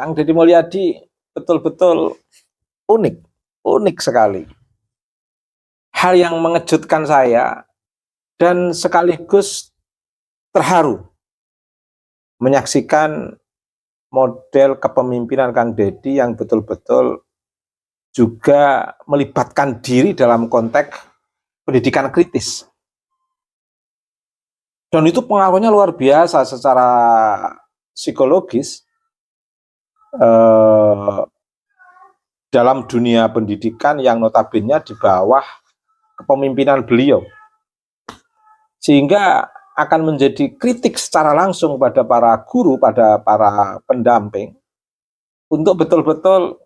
Kang Deddy Mulyadi betul-betul unik, unik sekali. Hal yang mengejutkan saya dan sekaligus terharu menyaksikan model kepemimpinan Kang Deddy yang betul-betul juga melibatkan diri dalam konteks pendidikan kritis. Dan itu pengaruhnya luar biasa secara psikologis dalam dunia pendidikan yang notabene di bawah kepemimpinan beliau. Sehingga akan menjadi kritik secara langsung pada para guru, pada para pendamping, untuk betul-betul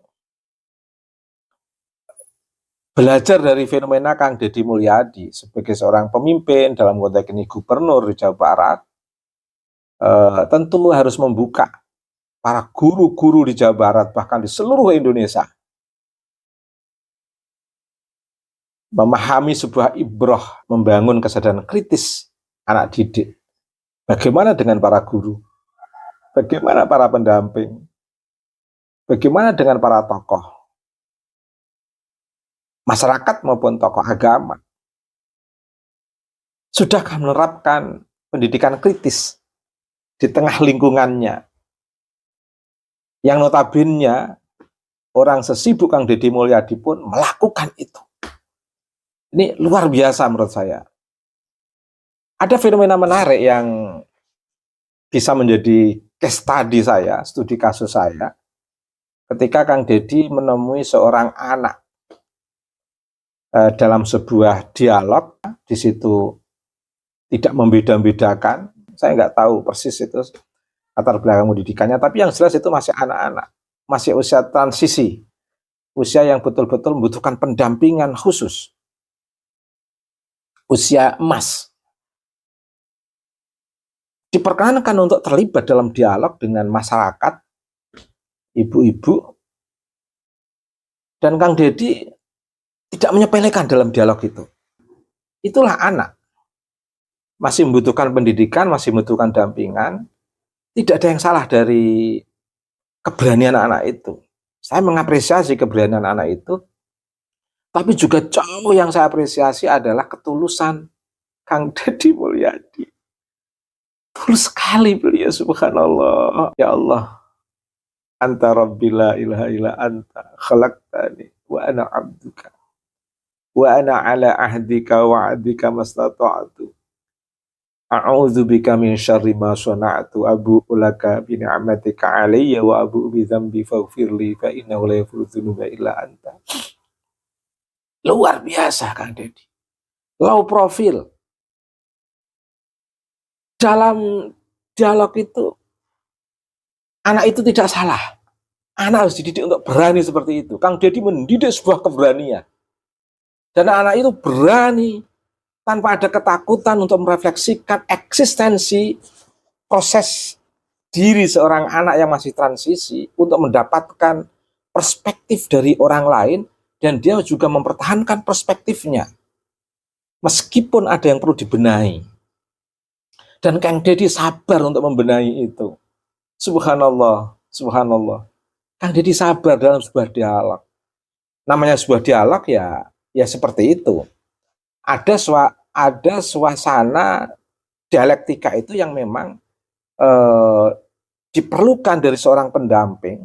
belajar dari fenomena Kang Deddy Mulyadi sebagai seorang pemimpin dalam konteks ini gubernur di Jawa Barat. Tentu harus membuka para guru-guru di Jawa Barat, bahkan di seluruh Indonesia, memahami sebuah ibrah, membangun kesadaran kritis anak didik. Bagaimana dengan para guru? Bagaimana para pendamping? Bagaimana dengan para tokoh masyarakat maupun tokoh agama? Sudahkah menerapkan pendidikan kritis di tengah lingkungannya? Yang notabene orang sesibuk Kang Deddy Mulyadi pun melakukan itu. Ini luar biasa menurut saya. Ada fenomena menarik yang bisa menjadi case study saya, studi kasus saya, ketika Kang Deddy menemui seorang anak dalam sebuah dialog. Di situ tidak membeda-bedakan, saya nggak tahu persis itu latar belakang pendidikannya, tapi yang jelas itu masih anak-anak, masih usia transisi, usia yang betul-betul membutuhkan pendampingan khusus, usia emas. Diperkenankan untuk terlibat dalam dialog dengan masyarakat, ibu-ibu, dan Kang Deddy tidak menyepelekan dalam dialog itu. Itulah anak. Masih membutuhkan pendidikan, masih membutuhkan dampingan. Tidak ada yang salah dari keberanian anak itu. Saya mengapresiasi keberanian anak itu. Tapi juga jauh yang saya apresiasi adalah ketulusan Kang Deddy Mulyadi. Tulus sekali beliau, subhanallah. Ya Allah, anta rabbi la ilaha illa anta khalaqtani wa ana abduka wa ana ala ahdika wa ahdika mastata'tu. A'udzubika min syarri ma sana'tu abu'u laka bi ni'matika 'alayya wa abu'u bi dzambi faghfirli fa innahu la yaghfiru dzunuba illa anta. Luar biasa Kang Deddy. Low profil. Dalam dialog itu anak itu tidak salah. Anak harus dididik untuk berani seperti itu. Kang Deddy mendidik sebuah keberanian. Dan anak itu berani tanpa ada ketakutan untuk merefleksikan eksistensi proses diri seorang anak yang masih transisi untuk mendapatkan perspektif dari orang lain, dan dia juga mempertahankan perspektifnya meskipun ada yang perlu dibenahi. Dan Kang Deddy sabar untuk membenahi itu. Subhanallah, subhanallah. Kang Deddy sabar dalam sebuah dialog. Namanya sebuah dialog ya seperti itu. Ada suasana dialektika itu yang memang diperlukan dari seorang pendamping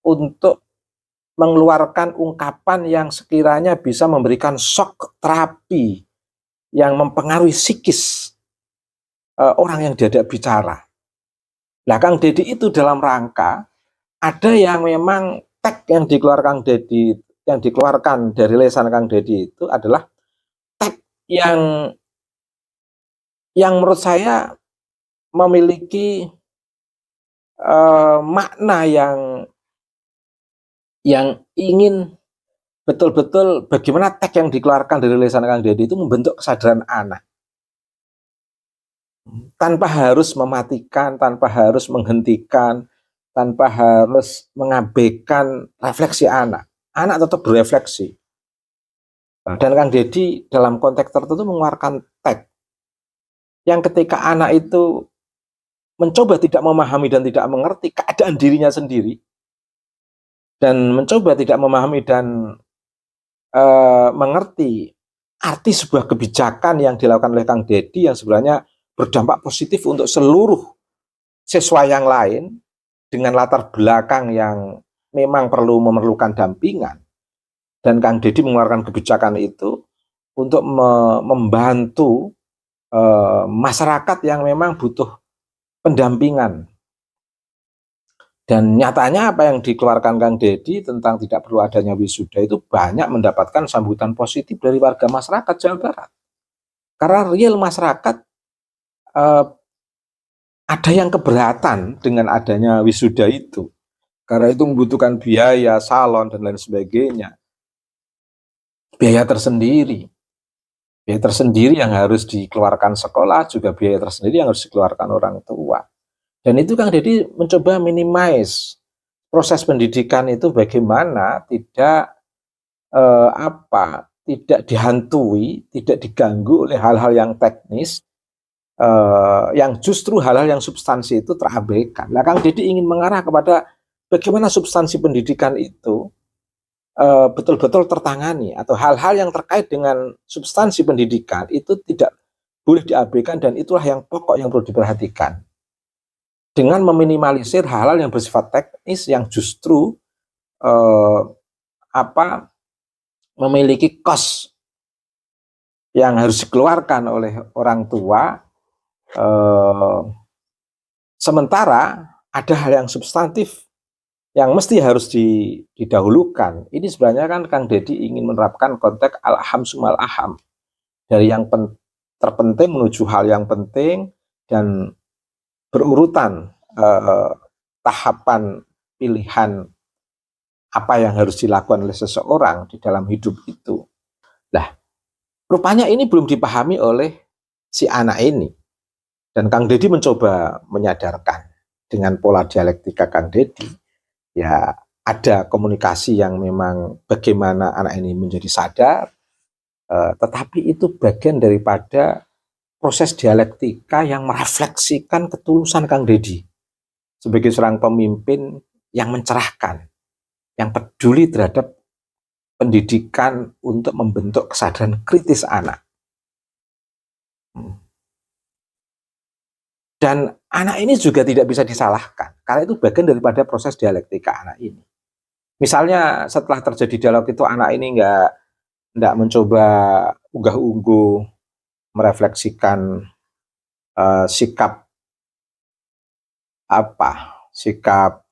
untuk mengeluarkan ungkapan yang sekiranya bisa memberikan shock terapi yang mempengaruhi psikis orang yang diajak bicara. Nah, Kang Deddy itu dalam rangka ada yang memang tag yang dikeluarkan Deddy, yang dikeluarkan dari lisan Kang Deddy itu adalah yang menurut saya memiliki makna yang ingin betul-betul bagaimana teks yang dikeluarkan dari lisan Kang Deddy itu membentuk kesadaran anak. Tanpa harus mematikan, tanpa harus menghentikan, tanpa harus mengabaikan refleksi anak. Anak tetap berefleksi. Dan Kang Deddy dalam konteks tertentu mengeluarkan teks yang ketika anak itu mencoba tidak memahami dan tidak mengerti keadaan dirinya sendiri, dan mencoba tidak memahami dan mengerti arti sebuah kebijakan yang dilakukan oleh Kang Deddy yang sebenarnya berdampak positif untuk seluruh siswa yang lain dengan latar belakang yang memang memerlukan dampingan, dan Kang Deddy mengeluarkan kebijakan itu untuk membantu masyarakat yang memang butuh pendampingan. Dan nyatanya apa yang dikeluarkan Kang Deddy tentang tidak perlu adanya wisuda itu banyak mendapatkan sambutan positif dari warga masyarakat Jawa Barat. Karena real masyarakat ada yang keberatan dengan adanya wisuda itu. Karena itu membutuhkan biaya, salon, dan lain sebagainya. Biaya tersendiri. Biaya tersendiri yang harus dikeluarkan sekolah, juga biaya tersendiri yang harus dikeluarkan orang tua. Dan itu Kang Deddy mencoba minimize proses pendidikan itu bagaimana tidak tidak dihantui, tidak diganggu oleh hal-hal yang teknis, yang justru hal-hal yang substansi itu terabaikan. Nah, Kang Deddy ingin mengarah kepada bagaimana substansi pendidikan itu betul-betul tertangani, atau hal-hal yang terkait dengan substansi pendidikan itu tidak boleh diabaikan, dan itulah yang pokok yang perlu diperhatikan. Dengan meminimalisir hal-hal yang bersifat teknis yang justru memiliki kos yang harus dikeluarkan oleh orang tua, sementara ada hal yang substantif yang mesti harus didahulukan. Ini sebenarnya kan Kang Deddy ingin menerapkan konteks al-aham sumal aham, dari yang terpenting menuju hal yang penting, dan berurutan tahapan pilihan apa yang harus dilakukan oleh seseorang di dalam hidup itu. Nah, rupanya ini belum dipahami oleh si anak ini. Dan Kang Deddy mencoba menyadarkan dengan pola dialektika Kang Deddy. Ya, ada komunikasi yang memang bagaimana anak ini menjadi sadar, tetapi itu bagian daripada proses dialektika yang merefleksikan ketulusan Kang Deddy sebagai seorang pemimpin yang mencerahkan, yang peduli terhadap pendidikan untuk membentuk kesadaran kritis anak. Dan anak ini juga tidak bisa disalahkan, karena itu bagian daripada proses dialektika anak ini. Misalnya setelah terjadi dialog itu, anak ini nggak mencoba unggah-ungguh merefleksikan sikap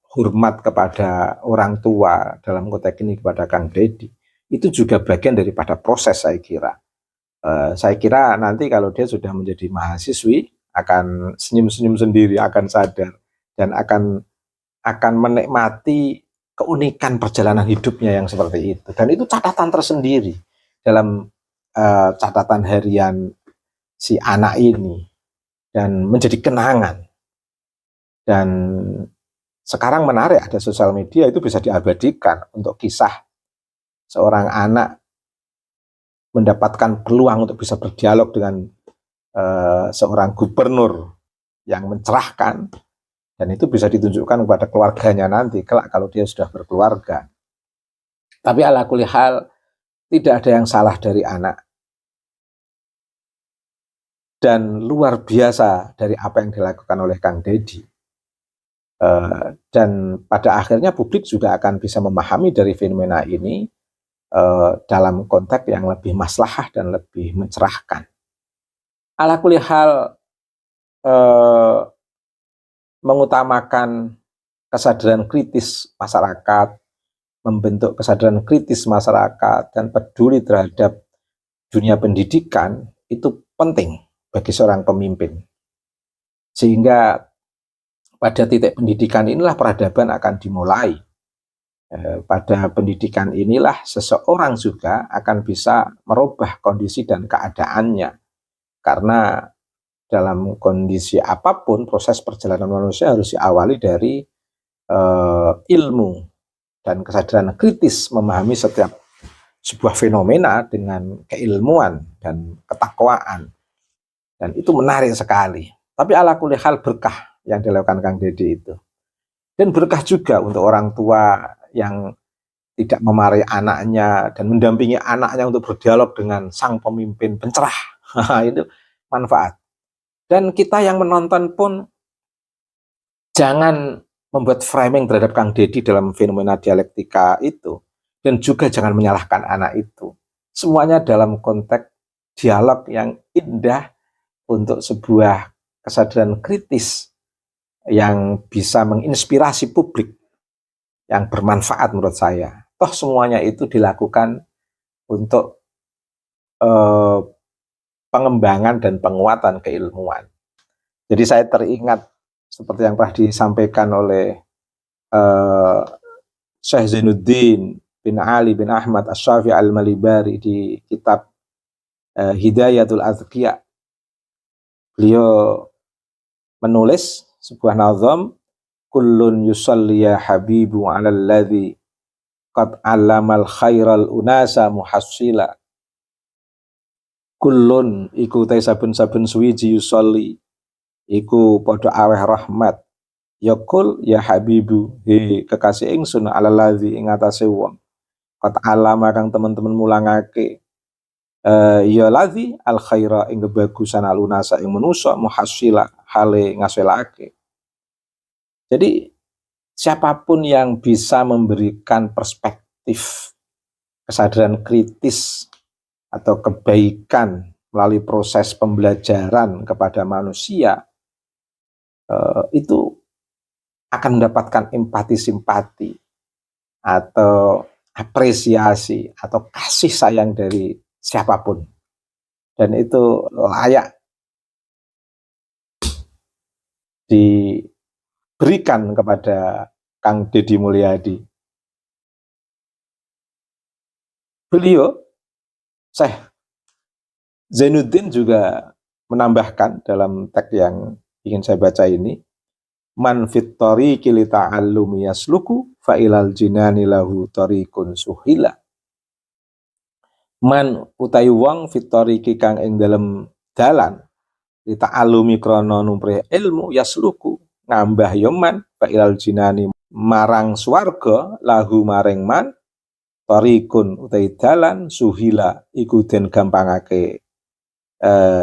hormat kepada orang tua, dalam konteks ini kepada Kang Deddy, itu juga bagian daripada proses. Saya kira nanti kalau dia sudah menjadi mahasiswi akan senyum-senyum sendiri, akan sadar, dan akan menikmati keunikan perjalanan hidupnya yang seperti itu. Dan itu catatan tersendiri dalam catatan harian si anak ini, dan menjadi kenangan. Dan sekarang menarik, ada sosial media, itu bisa diabadikan untuk kisah seorang anak mendapatkan peluang untuk bisa berdialog dengan seorang gubernur yang mencerahkan, dan itu bisa ditunjukkan kepada keluarganya nanti kelak kalau dia sudah berkeluarga. Tapi ala kulli hal, tidak ada yang salah dari anak, dan luar biasa dari apa yang dilakukan oleh Kang Deddy. Dan pada akhirnya publik juga akan bisa memahami dari fenomena ini dalam konteks yang lebih maslahah dan lebih mencerahkan. Ala kulli hal, mengutamakan kesadaran kritis masyarakat, membentuk kesadaran kritis masyarakat, dan peduli terhadap dunia pendidikan itu penting bagi seorang pemimpin. Sehingga pada titik pendidikan inilah peradaban akan dimulai. Pada pendidikan inilah seseorang juga akan bisa merubah kondisi dan keadaannya. Karena dalam kondisi apapun, proses perjalanan manusia harus diawali dari ilmu dan kesadaran kritis, memahami setiap sebuah fenomena dengan keilmuan dan ketakwaan. Dan itu menarik sekali. Tapi ala kulli hal berkah yang dilakukan Kang Deddy itu. Dan berkah juga untuk orang tua yang tidak memarahi anaknya dan mendampingi anaknya untuk berdialog dengan sang pemimpin pencerah. Itu manfaat. Dan kita yang menonton pun jangan membuat framing terhadap Kang Deddy dalam fenomena dialektika itu, dan juga jangan menyalahkan anak itu. Semuanya dalam konteks dialog yang indah untuk sebuah kesadaran kritis yang bisa menginspirasi publik, yang bermanfaat menurut saya. Toh semuanya itu dilakukan untuk pengembangan dan penguatan keilmuan. Jadi saya teringat seperti yang pernah disampaikan oleh Syekh Zainuddin bin Ali bin Ahmad Asy-Syafi'i Al-Malibari di kitab Hidayatul Azkiya. Beliau menulis sebuah nazam, kullun yusalli ya habibu 'alal ladzi qad 'allamal khairal unasa muhassila. Kullun iku te saben-saben suwiji yusolli iku padha aweh rahmat. Ya kul ya habibu, he kekasih ingsun ala ladzi ing atase wong qad alama kang teman-teman mulangake ya ladzi al khaira ing kebagusan alunasa ing manusa muhassila hale ngasilake. Jadi siapapun yang bisa memberikan perspektif kesadaran kritis atau kebaikan melalui proses pembelajaran kepada manusia, itu akan mendapatkan empati simpati atau apresiasi atau kasih sayang dari siapapun, dan itu layak diberikan kepada Kang Deddy Mulyadi. Beliau Syekh Zainuddin juga menambahkan dalam teks yang ingin saya baca ini, man fit tariqi li ta'allumi yasluku fa ilal jinani lahu tariqun suhila. Man utawi wong fit tariqi kang ing dalem dalan li ta'allumi krana numprih ilmu yasluku ngambah ya man fa ilal jinani marang swarga lahu maring man tariqun utawi dalan suhila iku den gampangake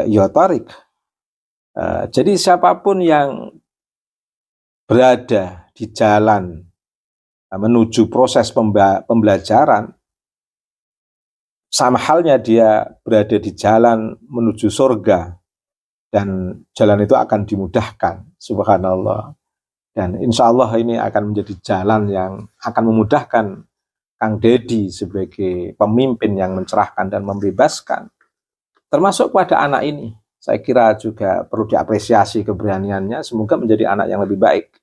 ya tariq. Jadi siapapun yang berada di jalan menuju proses pembelajaran, sama halnya dia berada di jalan menuju surga, dan jalan itu akan dimudahkan, subhanallah. Dan insya Allah ini akan menjadi jalan yang akan memudahkan Kang Deddy sebagai pemimpin yang mencerahkan dan membebaskan, termasuk pada anak ini. Saya kira juga perlu diapresiasi keberaniannya, semoga menjadi anak yang lebih baik.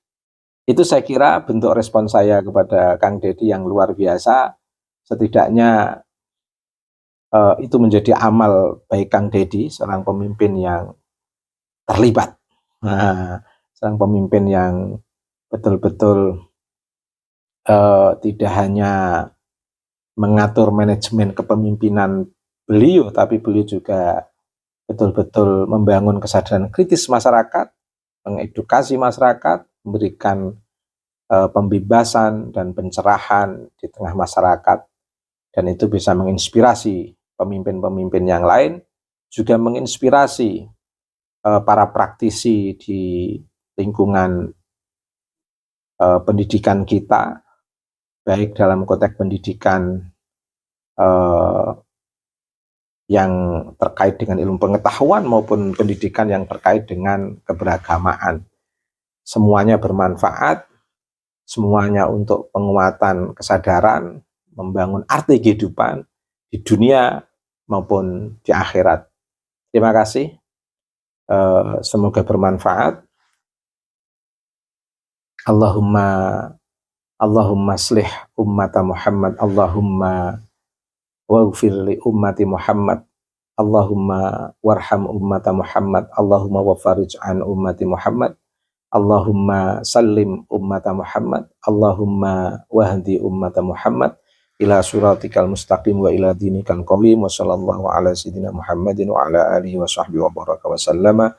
Itu saya kira bentuk respon saya kepada Kang Deddy yang luar biasa. Setidaknya itu menjadi amal baik Kang Deddy, seorang pemimpin yang terlibat. Seorang pemimpin yang betul-betul tidak hanya mengatur manajemen kepemimpinan beliau, tapi beliau juga betul-betul membangun kesadaran kritis masyarakat, mengedukasi masyarakat, memberikan pembebasan dan pencerahan di tengah masyarakat, dan itu bisa menginspirasi pemimpin-pemimpin yang lain, juga menginspirasi para praktisi di lingkungan pendidikan kita, baik dalam konteks pendidikan yang terkait dengan ilmu pengetahuan maupun pendidikan yang terkait dengan keberagamaan. Semuanya bermanfaat, semuanya untuk penguatan kesadaran, membangun arti kehidupan di dunia maupun di akhirat. Terima kasih, semoga bermanfaat. Allahumma aslih ummata Muhammad, Allahumma waghfir li ummati Muhammad, Allahumma warham ummata Muhammad, Allahumma wafarij an ummati Muhammad, Allahumma sallim ummata Muhammad, Allahumma wahdi ummata Muhammad ila suratikal mustaqim wa ila dinikal qawim, wa sallallahu ala sayyidina Muhammadin wa ala alihi wa sahbihi wa baraka wa sallama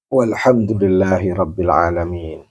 walhamdulillahi rabbil alamin.